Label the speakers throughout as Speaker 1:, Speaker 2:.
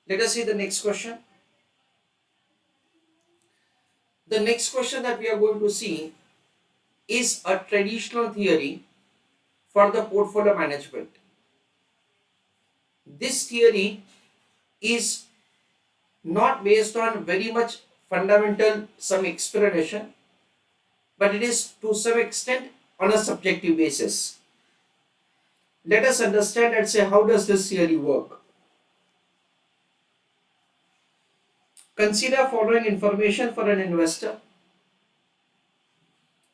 Speaker 1: Let us see the next question. The next question that we are going to see is a traditional theory for the portfolio management. This theory is not based on very much fundamental some explanation, but it is to some extent on a subjective basis. Let us understand and say, how does this theory work? Consider following information for an investor.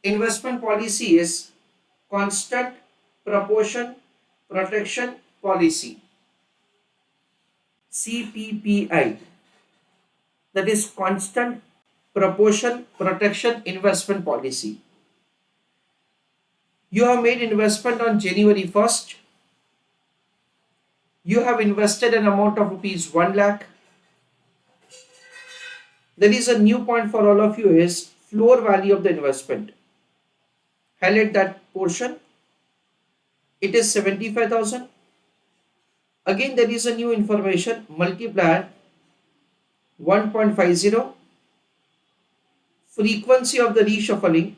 Speaker 1: Investment policy is constant proportion protection policy, CPPI, that is constant proportion protection investment policy. You have made investment on January 1st. You have invested an amount of rupees 1 lakh. There is a new point for all of you is floor value of the investment. Highlight that portion. It is 75,000. Again, there is a new information, multiplier 1.50. Frequency of the reshuffling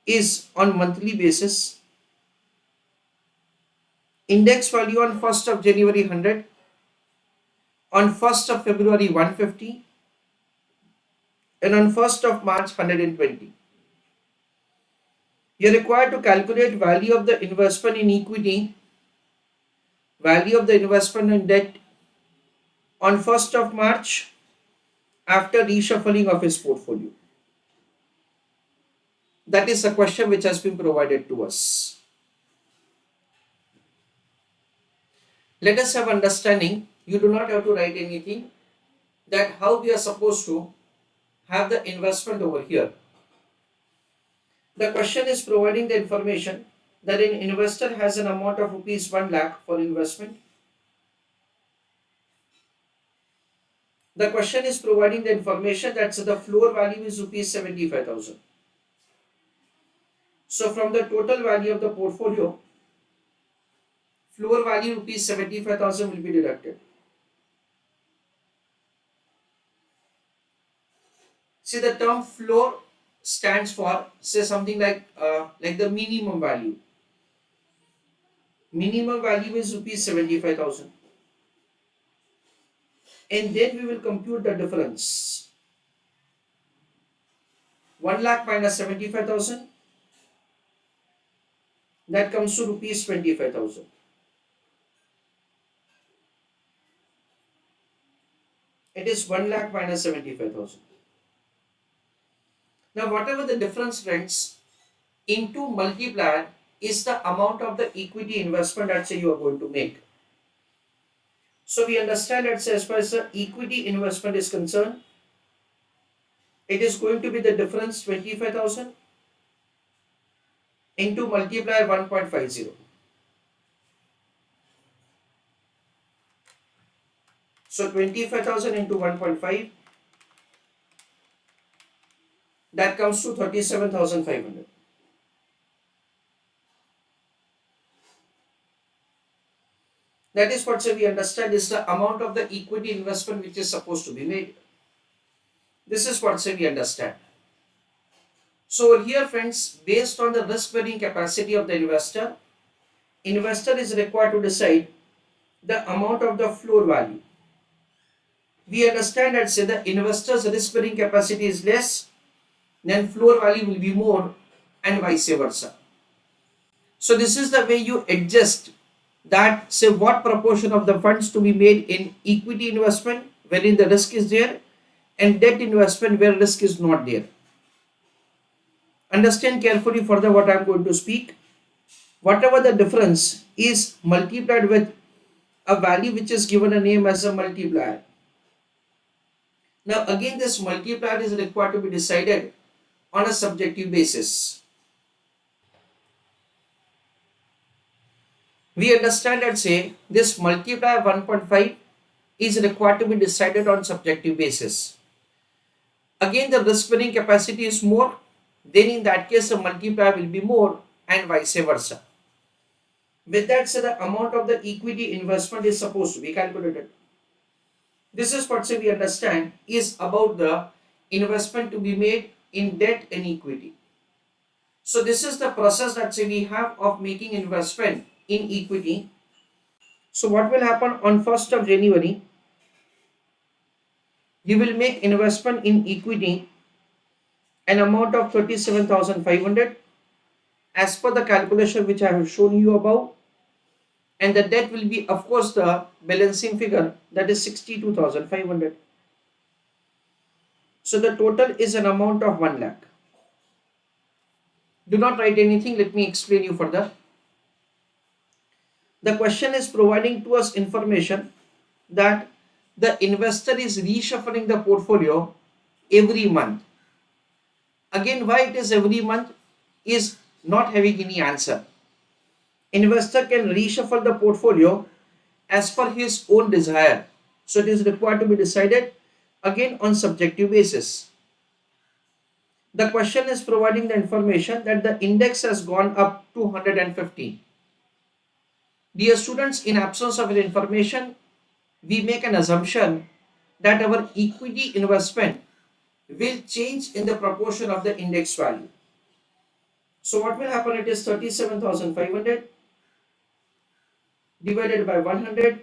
Speaker 1: is on monthly basis. Index value on 1st of January 100, on 1st of February 150, and on 1st of March 120. You are required to calculate value of the investment in equity, value of the investment in debt on 1st of March after reshuffling of his portfolio. That is a question which has been provided to us. Let us have understanding. You do not have to write anything, that how we are supposed to have the investment over here. The question is providing the information that an investor has an amount of rupees 1 lakh for investment. The question is providing the information that the floor value is rupees 75,000. So from the total value of the portfolio, floor value rupees 75,000 will be deducted. See, the term floor stands for, say, something like the minimum value. Minimum value is rupees 75,000. And then we will compute the difference. 1 lakh minus 75,000. That comes to rupees 25,000. It is 1 lakh minus 75,000. Now, whatever the difference, friends, into multiplier is the amount of the equity investment that say you are going to make. So we understand that as far as the equity investment is concerned, it is going to be the difference 25,000 into multiplier 1.50. So 25,000 into 1.5, that comes to 37,500. That is what we understand is the amount of the equity investment which is supposed to be made. This is what we understand. So here, friends, based on the risk bearing capacity of the investor, investor is required to decide the amount of the floor value. We understand that say the investor's risk bearing capacity is less, then floor value will be more, and vice versa. So this is the way you adjust that, say, what proportion of the funds to be made in equity investment wherein the risk is there, and debt investment where risk is not there. Understand carefully further what I am going to speak. Whatever the difference is multiplied with a value which is given a name as a multiplier. Now again, this multiplier is required to be decided on a subjective basis. We understand that say this multiplier 1.5 is required to be decided on subjective basis. Again, the risk bearing capacity is more, then in that case the multiplier will be more, and vice versa. With that said, the amount of the equity investment is supposed to be calculated. This is what say we understand is about the investment to be made in debt and equity. So this is the process that say we have of making investment in equity. So what will happen on 1st of January? You will make investment in equity an amount of 37,500 as per the calculation which I have shown you above, and the debt will be of course the balancing figure, that is 62,500. So the total is an amount of 1 lakh. Do not write anything, let me explain you further. The question is providing to us information that the investor is reshuffling the portfolio every month. Again, why it is every month is not having any answer. Investor can reshuffle the portfolio as per his own desire. So it is required to be decided again on subjective basis. The question is providing the information that the index has gone up to 150. Dear students, in absence of information, we make an assumption that our equity investment will change in the proportion of the index value. So what will happen? It is 37,500 divided by 100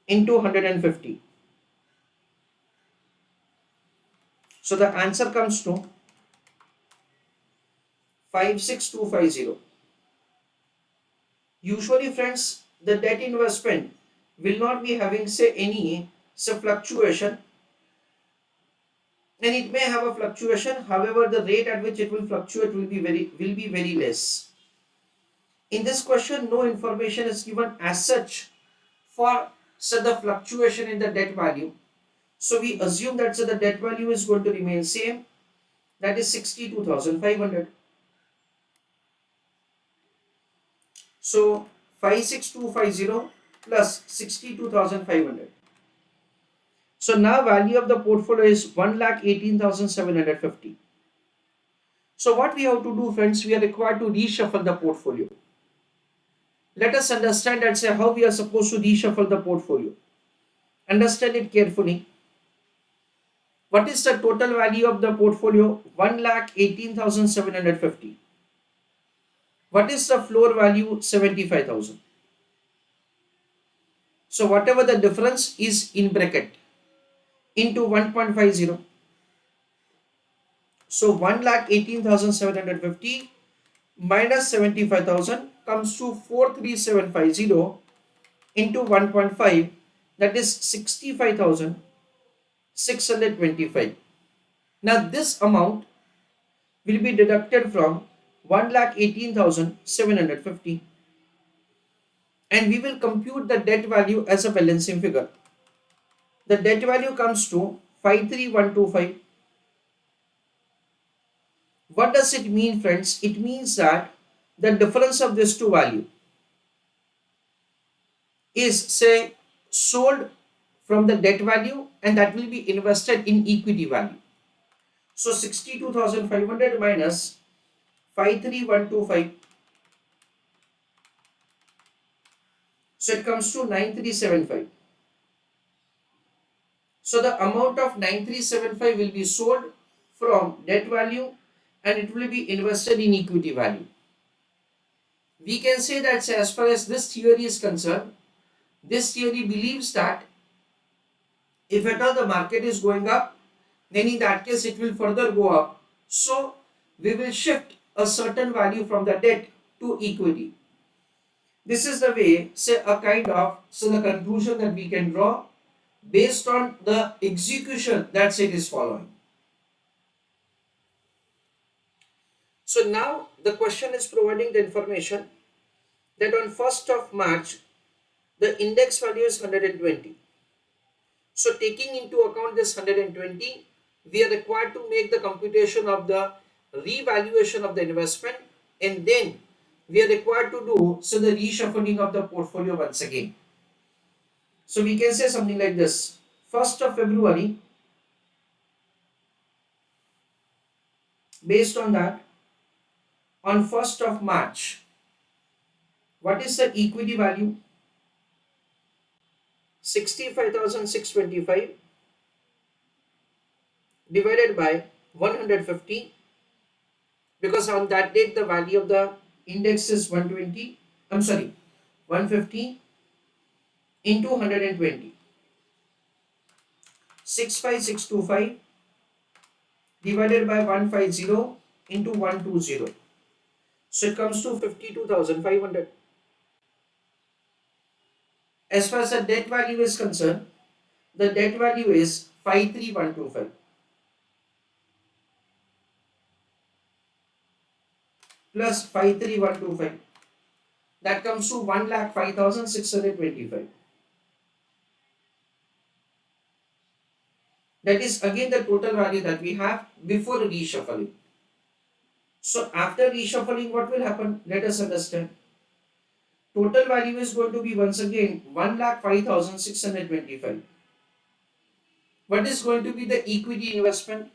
Speaker 1: into 150. So the answer comes to 56250. Usually friends, the debt investment will not be having say any fluctuation, and it may have a fluctuation, however the rate at which it will fluctuate will be very less. In this question, no information is given as such for say the fluctuation in the debt value. So we assume that the debt value is going to remain same, that is 62,500. So 56250 plus 62,500. So now value of the portfolio is 1,18,750. So what we have to do friends, we are required to reshuffle the portfolio. Let us understand and say how we are supposed to reshuffle the portfolio. Understand it carefully. What is the total value of the portfolio? 1,18,750. What is the floor value? 75,000. So whatever the difference is in bracket into 1.50. So 1,18,750 minus 75,000 comes to 43750 into 1.5, that is 65,625. Now this amount will be deducted from 1,18,750 and we will compute the debt value as a balancing figure. The debt value comes to 53125. What does it mean friends? It means that the difference of these two value is say sold from the debt value and that will be invested in equity value. So 62,500 minus 53125. So it comes to 9375. So the amount of 9375 will be sold from debt value and it will be invested in equity value. We can say that as far as this theory is concerned, this theory believes that if at all the market is going up, then in that case it will further go up. So we will shift a certain value from the debt to equity. This is the way, say a kind of, so the conclusion that we can draw based on the execution that it is following. So now the question is providing the information that on 1st of March, the index value is 120. So taking into account this 120, we are required to make the computation of the revaluation of the investment and then we are required to do so the reshuffling of the portfolio once again. So we can say something like this: 1st of February, based on that, on 1st of March, what is the equity value? 65,625 divided by 150, because on that date the value of the index is 120. I'm sorry, 150 into 120. 65625 divided by 150 into 120. So it comes to 52,500. As far as the debt value is concerned, the debt value is 53,125 plus 53,125. That comes to 1,05,625. That is again the total value that we have before reshuffling. So after reshuffling, what will happen? Let us understand. Total value is going to be once again 1,05,625. What is going to be the equity investment?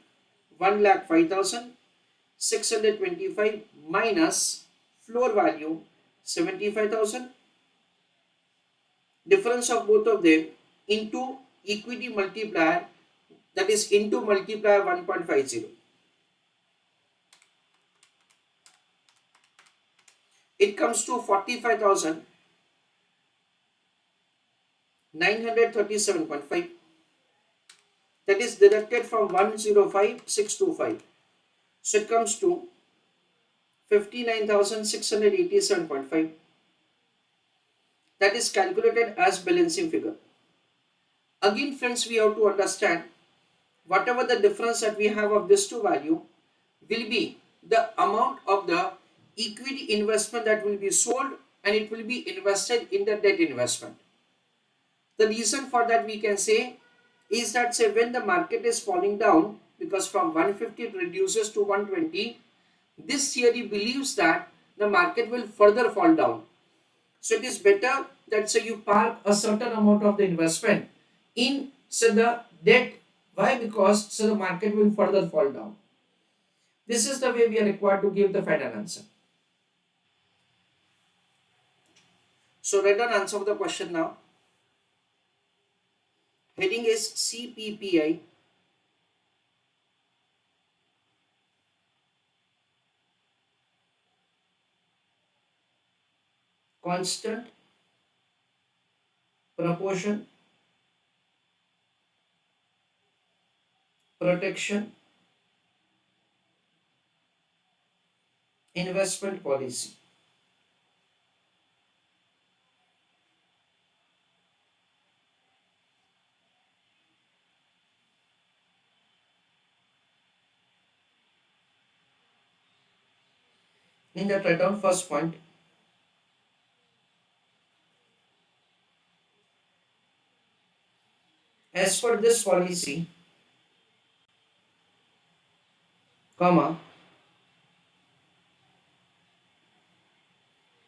Speaker 1: 1,05,625 minus floor value 75,000. Difference of both of them into equity multiplier, that is into multiplier 1.50. It comes to 45,937.5. That is deducted from 105,625. So it comes to 59,687.5. That is calculated as balancing figure. Again friends, we have to understand whatever the difference that we have of this two value will be the amount of the equity investment that will be sold and it will be invested in the debt investment. The reason for that we can say is that, say, when the market is falling down, because from 150 it reduces to 120, this theory believes that the market will further fall down. So it is better that, say, you park a certain amount of the investment in, say, the debt. Why? Because, so the market will further fall down. This is the way we are required to give the final answer. So write down answer of the question now. Heading is CPPI. Constant proportion protection investment policy. In that, write down first point. As per this policy, comma,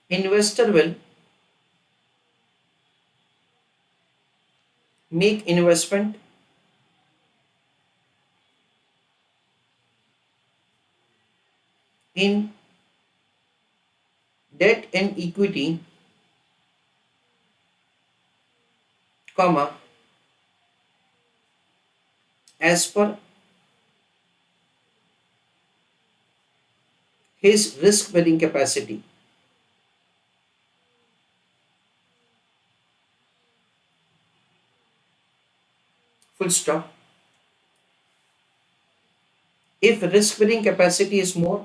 Speaker 1: investor will make investment in debt and equity, comma, as per his risk bearing capacity. Full stop. If risk bearing capacity is more,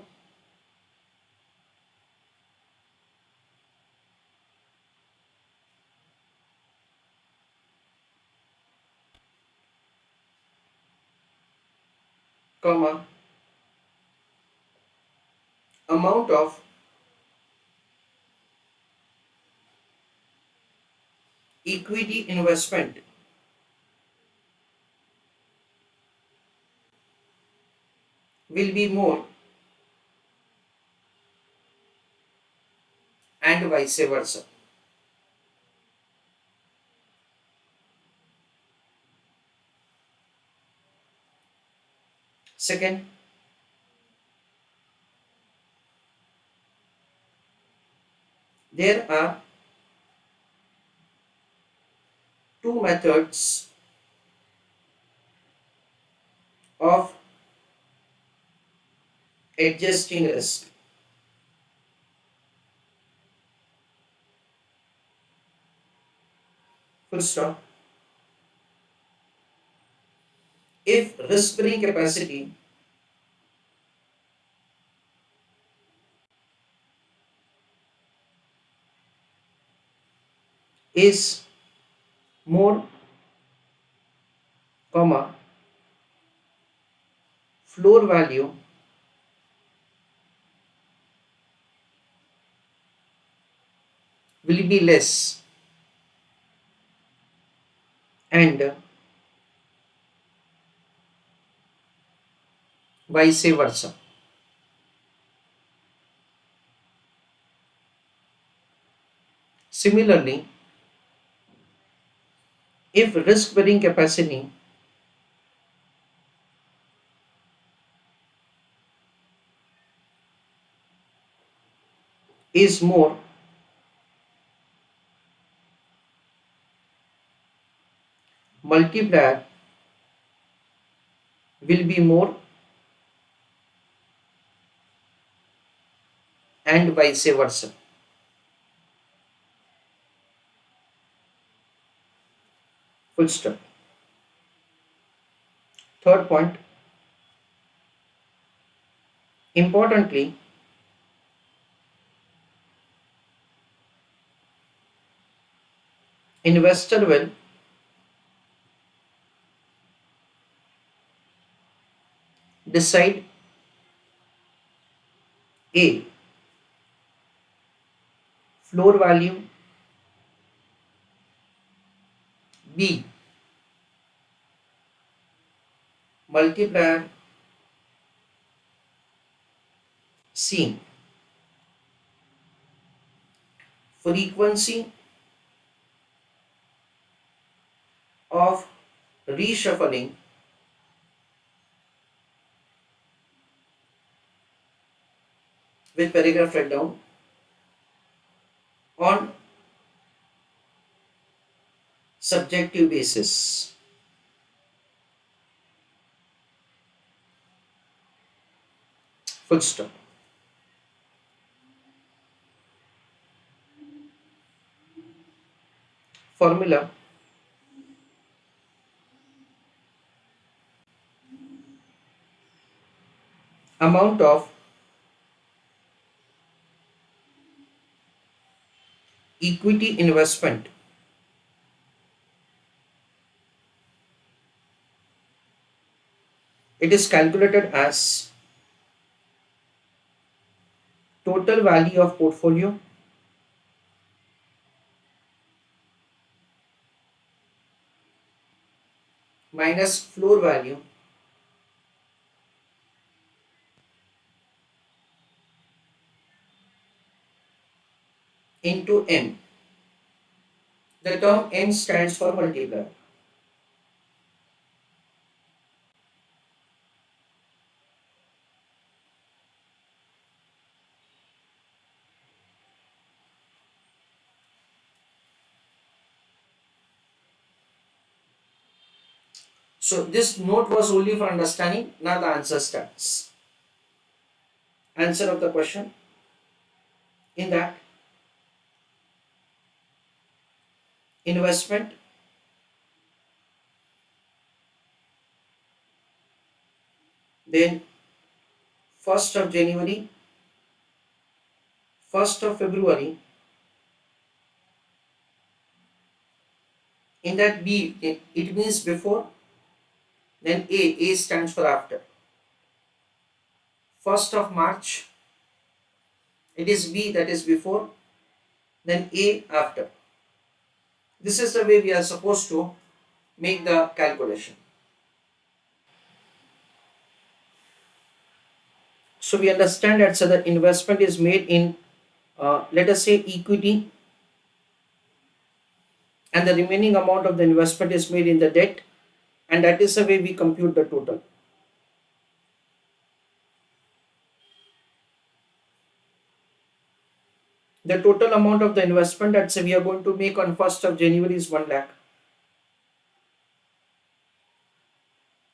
Speaker 1: comma, amount of equity investment will be more, and vice versa. Second, there are two methods of adjusting risk. Full stop. If risk bearing capacity is more, comma, floor value will be less, and vice versa. Similarly, if risk bearing capacity is more, multiplier will be more, and vice versa. Full stop. Third point, importantly, investor will decide A, floor value, B, multiplier, C, frequency of reshuffling with paragraph write down on subjective basis. Full stop. Formula: amount of equity investment it is calculated as total value of portfolio minus floor value into M. The term M stands for multiplier. So this note was only for understanding. Now the answer starts. Answer of the question in that investment then 1st of January, 1st of February, in that B it means before, then A stands for after. 1st of March, it is B, that is before, then A after. This is the way we are supposed to make the calculation. So we understand that so the investment is made in let us say equity, and the remaining amount of the investment is made in the debt, and that is the way we compute the total. The total amount of the investment that say we are going to make on 1st of January is 1 lakh.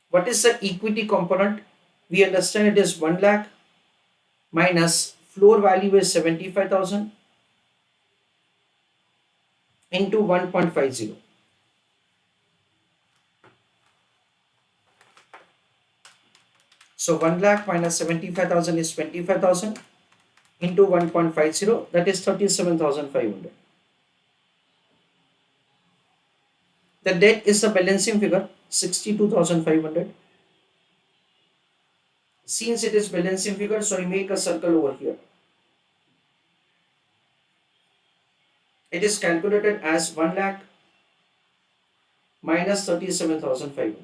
Speaker 1: What is the equity component? We understand it is 1 lakh minus floor value is 75,000 into 1.50. So 1 lakh minus 75,000 is 25,000 into 1.50, that is 37,500. The debt is the balancing figure 62,500. Since it is balancing figure, so I make a circle over here. It is calculated as 1 lakh minus 37,500.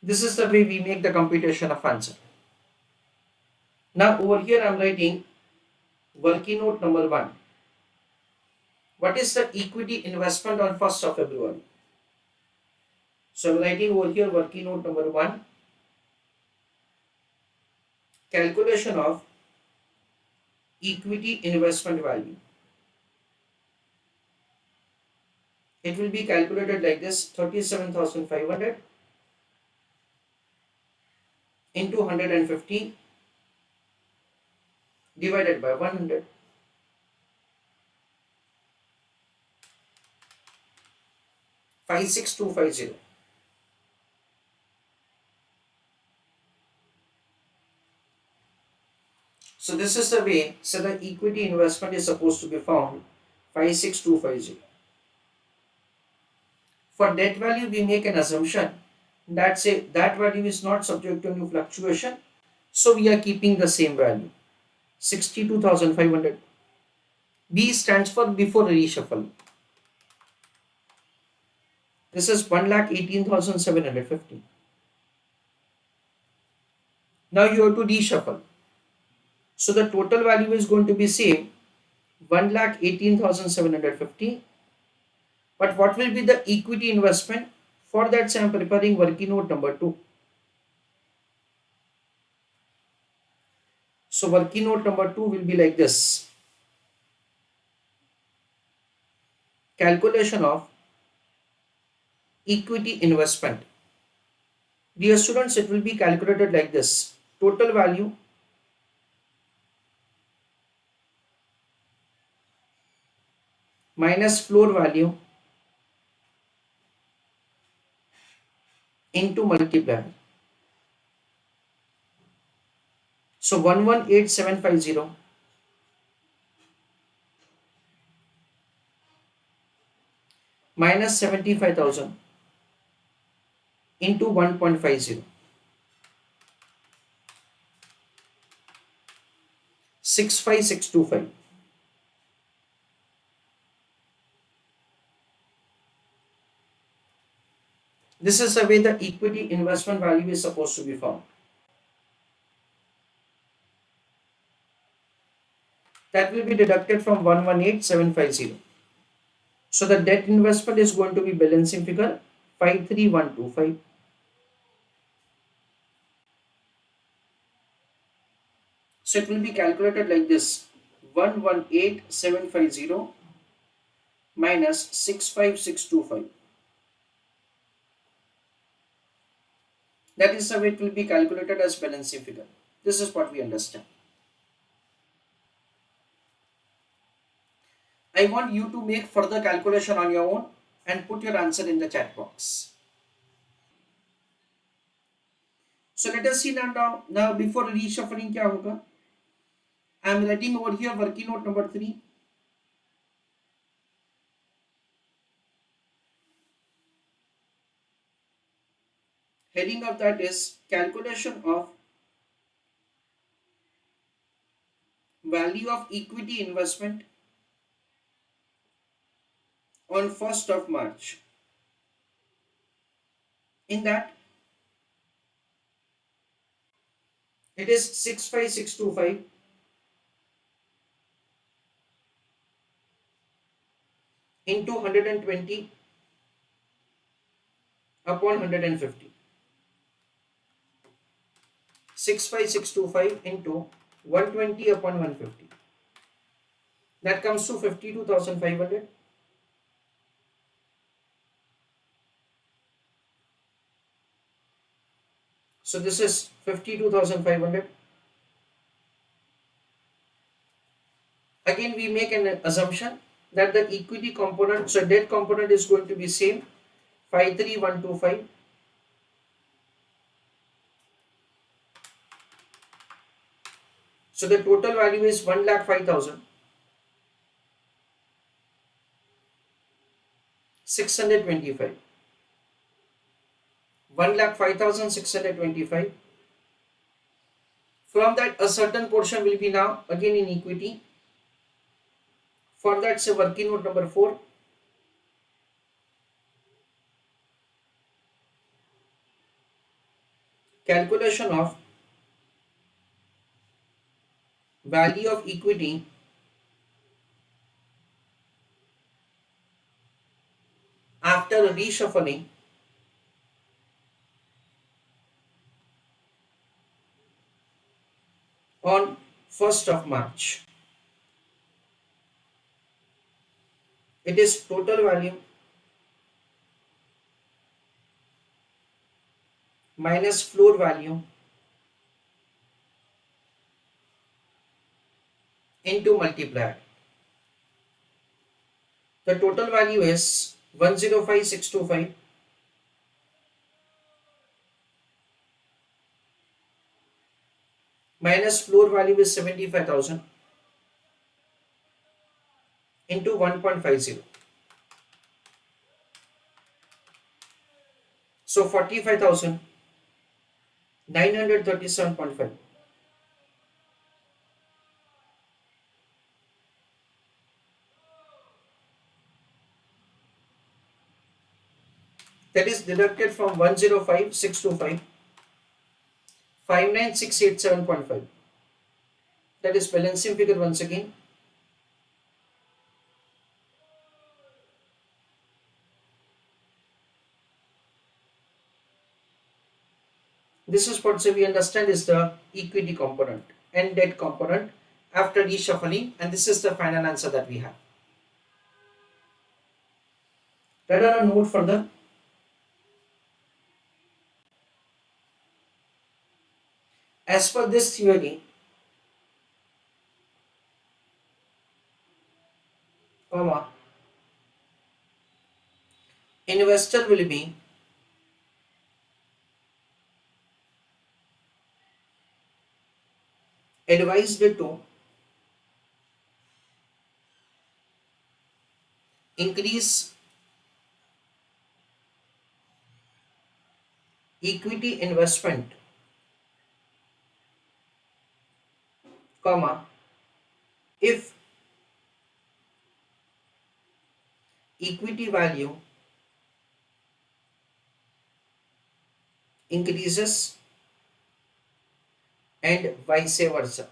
Speaker 1: This is the way we make the computation of answer. Now over here I am writing working note number 1. What is the equity investment on 1st of February? So I am writing over here working note number 1. Calculation of equity investment value. It will be calculated like this: 37,500 into 150 divided by 100. 56250. So this is the way, so the equity investment is supposed to be found, 56250. For debt value, we make an assumption that say that value is not subject to any fluctuation. So we are keeping the same value, 62,500. B stands for before reshuffle. This is 1,18,750. Now you have to reshuffle. So the total value is going to be same, 1,18,750. But what will be the equity investment? For that, I am preparing working note number 2. So working note number 2 will be like this. Calculation of equity investment. Dear students, it will be calculated like this. Total value minus floor value into multiplier. So 118750 minus 75,000 into 1.50. 65625. This is the way the equity investment value is supposed to be found. That will be deducted from 118750. So the debt investment is going to be balancing figure 53125. So it will be calculated like this: 118750 minus 65625. That is the way it will be calculated as balancing figure. This is what we understand. I want you to make further calculation on your own and put your answer in the chat box. So let us see now before reshuffling क्या होगा. I am writing over here working note number 3. Heading of that is calculation of value of equity investment on 1st of March. In that, it is 65625 into 120 upon 150. 65625 into 120 upon 150. That comes to 52,500. So this is 52,500. Again, we make an assumption that the equity component, so debt component is going to be same, 53,125. So the total value is 1,05,625. 1,05,625. From that, a certain portion will be now again in equity. For that, say working note number 4. Calculation of value of equity after reshuffling on 1st of March. It is total value minus floor value into multiplier. The total value is 105,625 minus floor value is 75,000 into 1.50. So 45,937.5. That is deducted from 105,625, 59,687.5. That is balancing figure once again. This is what we understand is the equity component and debt component after reshuffling, and this is the final answer that we have. Let us note further. As per this theory, comma, investor will be advised to increase equity investment, comma, if equity value increases and vice versa.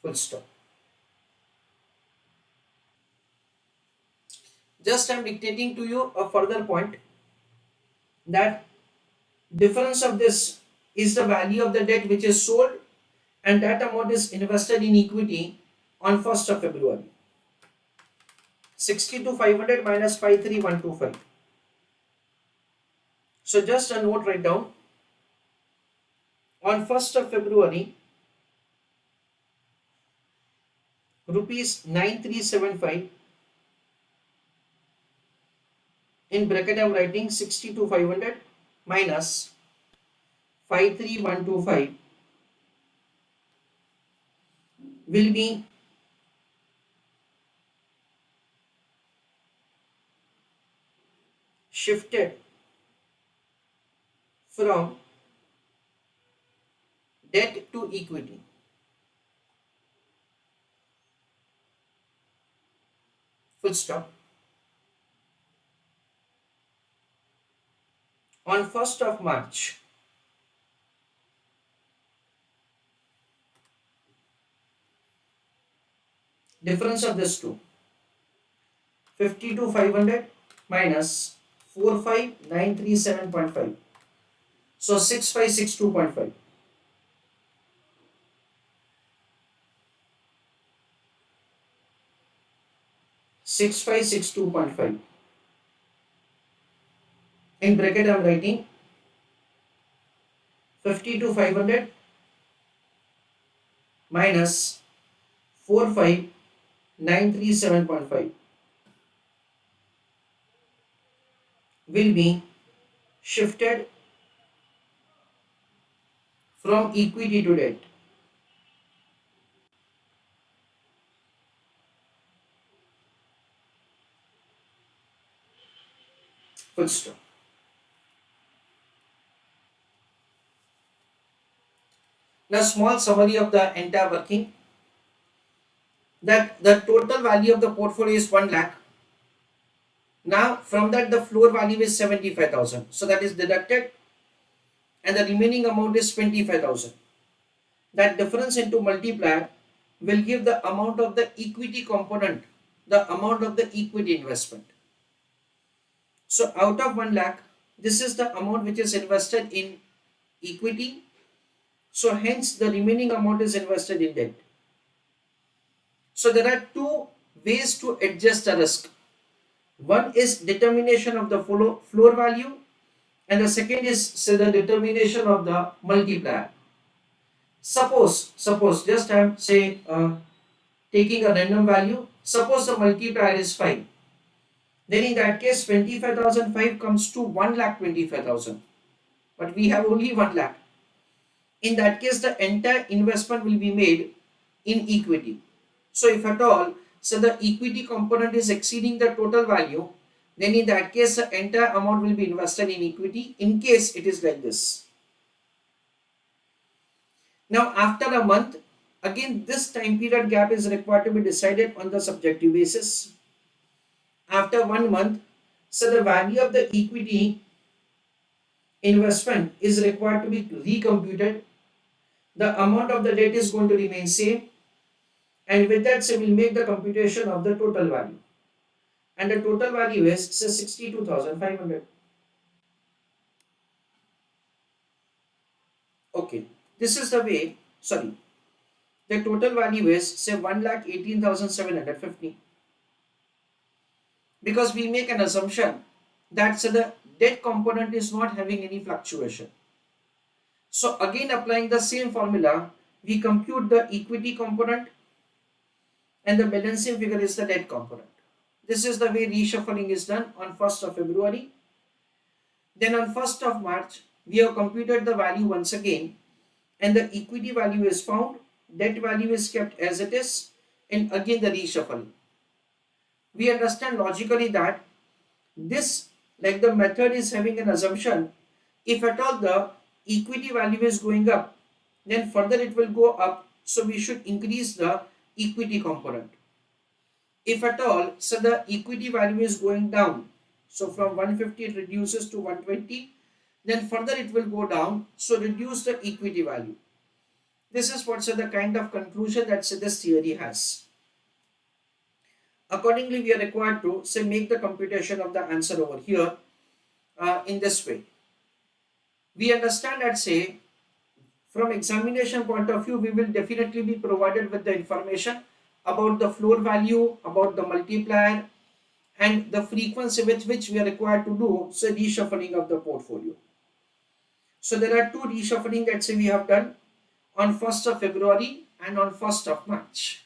Speaker 1: Full stop. Just I am dictating to you a further point that difference of this is the value of the debt which is sold, and that amount is invested in equity on 1st of February. 62,500 minus 53,125. So just a note write down. On 1st of February, rupees 9375, in bracket I am writing 62,500 minus 53,125 will be shifted from debt to equity. Full stop. On 1st of March, difference of this two, 52,500 minus 45,937.5. So 6562.5. 6562.5. In bracket I am writing 52,500 minus 45,937.5 will be shifted from equity to debt. Full stop. Now, small summary of the entire working, that the total value of the portfolio is 1 lakh. Now, from that, the floor value is 75,000. So, that is deducted, and the remaining amount is 25,000. That difference into multiplier will give the amount of the equity component, the amount of the equity investment. So, out of 1 lakh, this is the amount which is invested in equity. So, hence, the remaining amount is invested in debt. So, there are two ways to adjust the risk. One is determination of the floor value, and the second is, say, the determination of the multiplier. Suppose just I am taking a random value. Suppose the multiplier is 5. Then in that case 25,005 comes to 1,25,000. But we have only 1 lakh. In that case the entire investment will be made in equity. So if at all, so the equity component is exceeding the total value, then in that case the entire amount will be invested in equity, in case it is like this. Now after a month, again this time period gap is required to be decided on the subjective basis. After 1 month, so the value of the equity investment is required to be recomputed. The amount of the debt is going to remain same, and with that, so we'll make the computation of the total value, and the total value is, say, 62,500. Okay, this is the way. Sorry, the total value is, say, 1,18,750, because we make an assumption that, so the debt component is not having any fluctuation. So again, applying the same formula, we compute the equity component, and the balancing figure is the debt component. This is the way reshuffling is done on 1st of February. Then on 1st of March, we have computed the value once again, and the equity value is found, debt value is kept as it is, and again the reshuffling. We understand logically that this, like the method is having an assumption, if at all the equity value is going up, then further it will go up, so we should increase the equity component. If at all, so the equity value is going down, so from 150 it reduces to 120, then further it will go down, so reduce the equity value. This is what, so the kind of conclusion that, say, this theory has. Accordingly, we are required to, say, make the computation of the answer over here in this way. We understand that, say, from examination point of view, we will definitely be provided with the information about the floor value, about the multiplier, and the frequency with which we are required to do, so, reshuffling of the portfolio. So there are two reshuffling that, say, we have done on 1st of February and on 1st of March.